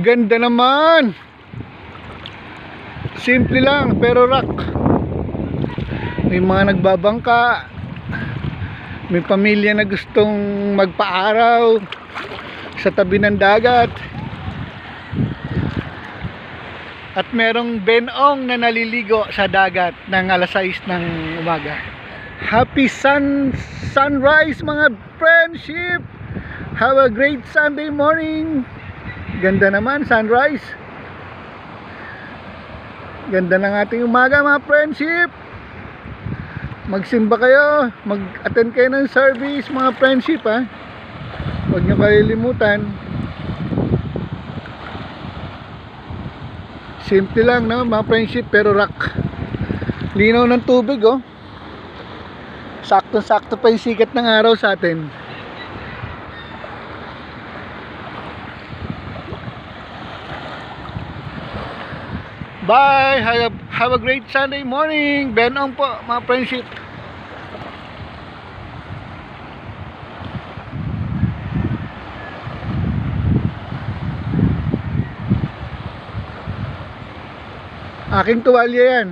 Ganda naman. Simple lang pero rock. May mga nagbabangka. May pamilya na gustong magpaaraw sa tabi ng dagat. At merong benong na naliligo sa dagat ng alas 6 ng umaga. Happy sunrise mga friendship. Have a great Sunday morning. Ganda naman sunrise. Ganda ng ating umaga mga friendship. Magsimba kayo, mag-attend kayo ng service mga friendship ha. Huwag nyo kalilimutan. Simple lang no mga friendship pero rock. Linaw ng tubig oh. Sakto-sakto pa yung sikat ng araw sa atin. Bye! Have a great Sunday morning! Benong po mga friendship. Aking tuwalya yan.